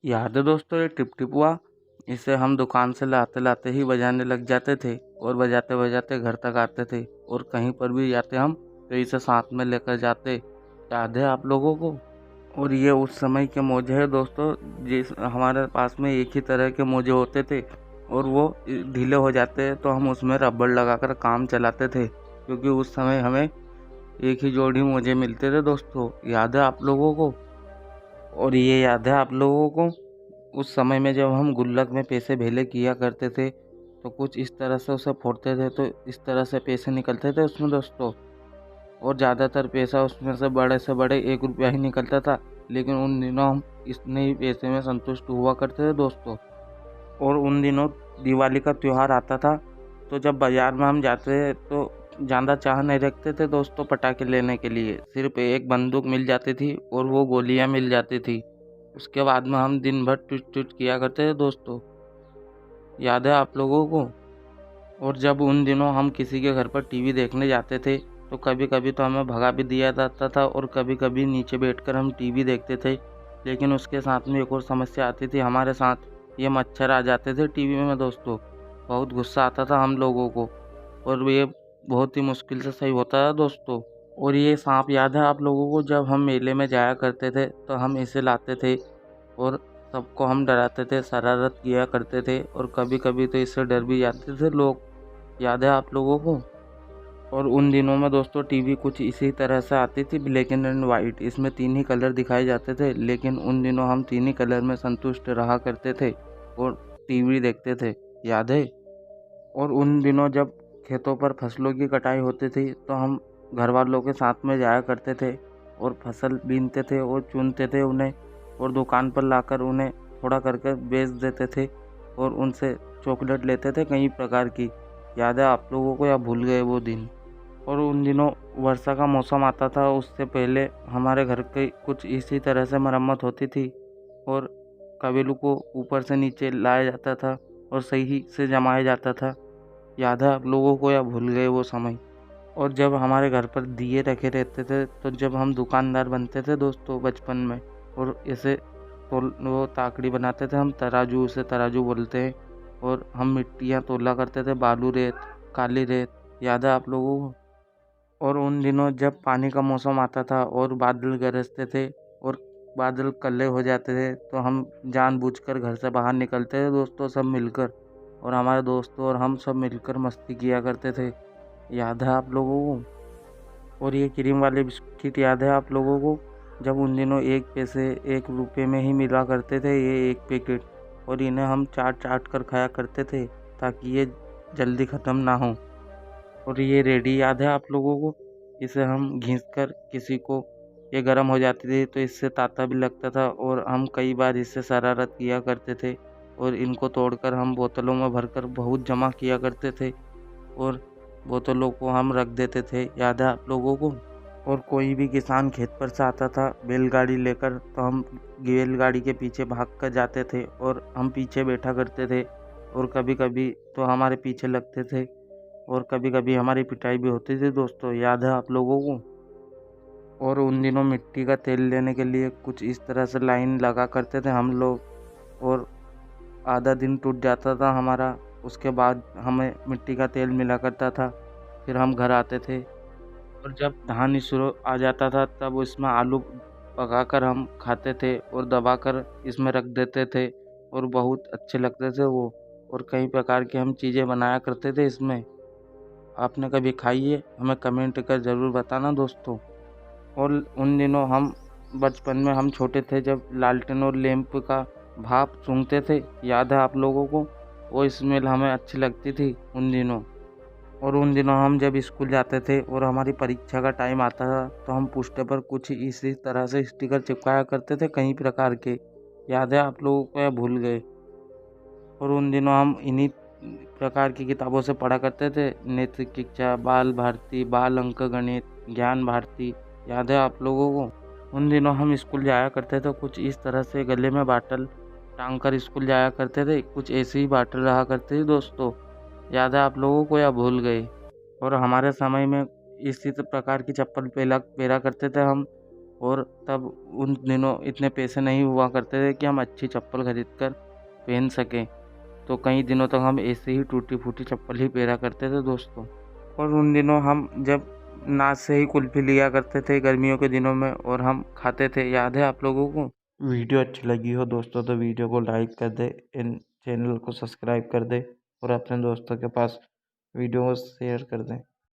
याद है दोस्तों ये टिप टिप हुआ। इसे हम दुकान से लाते लाते ही बजाने लग जाते थे और बजाते बजाते घर तक आते थे और कहीं पर भी जाते हम तो इसे साथ में लेकर जाते। याद है आप लोगों को? और ये उस समय के मोजे हैं दोस्तों, जिस हमारे पास में एक ही तरह के मोजे होते थे और वो ढीले हो जाते तो हम उसमें रबड़ लगाकर काम चलाते थे, क्योंकि उस समय हमें एक ही जोड़ी मोजे मिलते थे दोस्तों। याद है आप लोगों को? और ये याद है आप लोगों को उस समय में जब हम गुल्लक में पैसे भेले किया करते थे तो कुछ इस तरह से उसे फोड़ते थे तो इस तरह से पैसे निकलते थे उसमें दोस्तों। और ज़्यादातर पैसा उसमें से बड़े 1 रुपया ही निकलता था, लेकिन उन दिनों हम इतने ही पैसे में संतुष्ट हुआ करते थे दोस्तों। और उन दिनों दिवाली का त्यौहार आता था तो जब बाज़ार में हम जाते तो ज़्यादा चाह नहीं रखते थे दोस्तों पटाखे लेने के लिए। सिर्फ एक बंदूक मिल जाती थी और वो गोलियां मिल जाती थी। उसके बाद में हम दिन भर टुट टुट किया करते थे दोस्तों। याद है आप लोगों को? और जब उन दिनों हम किसी के घर पर टीवी देखने जाते थे तो कभी कभी तो हमें भगा भी दिया जाता था और कभी कभी नीचे बैठकर हम टीवी देखते थे। लेकिन उसके साथ में एक और समस्या आती थी हमारे साथ, ये मच्छर आ जाते थे टीवी में दोस्तों। बहुत गुस्सा आता था हम लोगों को और ये बहुत ही मुश्किल से सही होता था दोस्तों। और ये सांप याद है आप लोगों को? जब हम मेले में जाया करते थे तो हम इसे लाते थे और सबको हम डराते थे, शरारत किया करते थे और कभी कभी तो इससे डर भी जाते थे लोग। याद है आप लोगों को? और उन दिनों में दोस्तों टीवी कुछ इसी तरह से आती थी, ब्लैक एंड वाइट। इसमें 3 ही कलर दिखाए जाते थे, लेकिन उन दिनों हम 3 ही कलर में संतुष्ट रहा करते थे और टीवी देखते थे। याद है? और उन दिनों जब खेतों पर फसलों की कटाई होती थी तो हम घर वालों के साथ में जाया करते थे और फसल बीनते थे और चुनते थे उन्हें और दुकान पर लाकर उन्हें थोड़ा करके बेच देते थे और उनसे चॉकलेट लेते थे कई प्रकार की। याद है आप लोगों को या भूल गए वो दिन? और उन दिनों वर्षा का मौसम आता था, उससे पहले हमारे घर की कुछ इसी तरह से मरम्मत होती थी और कबीलों को ऊपर से नीचे लाया जाता था और सही से जमाया जाता था। याद है आप लोगों को या भूल गए वो समय? और जब हमारे घर पर दिए रखे रहते थे तो जब हम दुकानदार बनते थे दोस्तों बचपन में और ऐसे तो वो ताकड़ी बनाते थे हम, तराजू, उसे तराजू बोलते हैं। और हम मिट्टियाँ तोला करते थे, बालू रेत, काली रेत। याद है आप लोगों को? और उन दिनों जब पानी का मौसम आता था और बादल गरजते थे और बादल काले हो जाते थे तो हम जानबूझकर घर से बाहर निकलते थे दोस्तों सब मिलकर, और हमारे दोस्तों और हम सब मिलकर मस्ती किया करते थे। याद है आप लोगों को? और ये क्रीम वाले बिस्किट याद है आप लोगों को? जब उन दिनों 1 पैसे 1 रुपये में ही मिला करते थे ये एक पैकेट, और इन्हें हम चाट चाट कर खाया करते थे ताकि ये जल्दी ख़त्म ना हो। और ये रेडी याद है आप लोगों को? इसे हम घिस कर किसी को ये गर्म हो जाती थी तो इससे ताता भी लगता था और हम कई बार इससे शरारत किया करते थे और इनको तोड़कर हम बोतलों में भरकर बहुत जमा किया करते थे और बोतलों को हम रख देते थे। याद है आप लोगों को? और कोई भी किसान खेत पर से आता था बैलगाड़ी लेकर तो हम बैलगाड़ी के पीछे भाग कर जाते थे और हम पीछे बैठा करते थे और कभी कभी तो हमारे पीछे लगते थे और कभी कभी हमारी पिटाई भी होती थी दोस्तों। याद है आप लोगों को? और उन दिनों मिट्टी का तेल लेने के लिए कुछ इस तरह से लाइन लगा करते थे हम लोग और आधा दिन टूट जाता था हमारा। उसके बाद हमें मिट्टी का तेल मिला करता था, फिर हम घर आते थे और जब धान शुरू आ जाता था तब उसमें आलू पकाकर हम खाते थे और दबाकर इसमें रख देते थे और बहुत अच्छे लगते थे वो। और कई प्रकार की हम चीज़ें बनाया करते थे इसमें। आपने कभी खाई है? हमें कमेंट कर ज़रूर बताना दोस्तों। और उन दिनों हम बचपन में हम छोटे थे जब लालटेन और लैंप का भाप सूंघते थे। याद है आप लोगों को? वो स्मेल हमें अच्छी लगती थी उन दिनों। और उन दिनों हम जब स्कूल जाते थे और हमारी परीक्षा का टाइम आता था तो हम पुस्ते पर कुछ इसी तरह से स्टिकर चिपकाया करते थे कई प्रकार के। याद है आप लोगों को या भूल गए? और उन दिनों हम इन्हीं प्रकार की किताबों से पढ़ा करते थे, नैतिक शिक्षा, बाल भारती, बाल अंक गणित, ज्ञान भारती। याद है आप लोगों को? उन दिनों हम स्कूल जाया करते थे कुछ इस तरह से गले में बाटल टांग कर स्कूल जाया करते थे, कुछ ऐसी ही बाटल रहा करती थी दोस्तों। याद है आप लोगों को या भूल गए? और हमारे समय में इसी प्रकार की चप्पल पहला पहना करते थे हम और तब उन दिनों इतने पैसे नहीं हुआ करते थे कि हम अच्छी चप्पल खरीद कर पहन सकें। तो कई दिनों तक हम ऐसे ही टूटी फूटी चप्पल ही पहना करते थे दोस्तों। और उन दिनों हम जब नाच से ही कुल्फी लिया करते थे गर्मियों के दिनों में, और हम खाते थे। याद है आप लोगों को? वीडियो अच्छी लगी हो दोस्तों तो वीडियो को लाइक कर दे, इन चैनल को सब्सक्राइब कर दे और अपने दोस्तों के पास वीडियो को शेयर कर दें।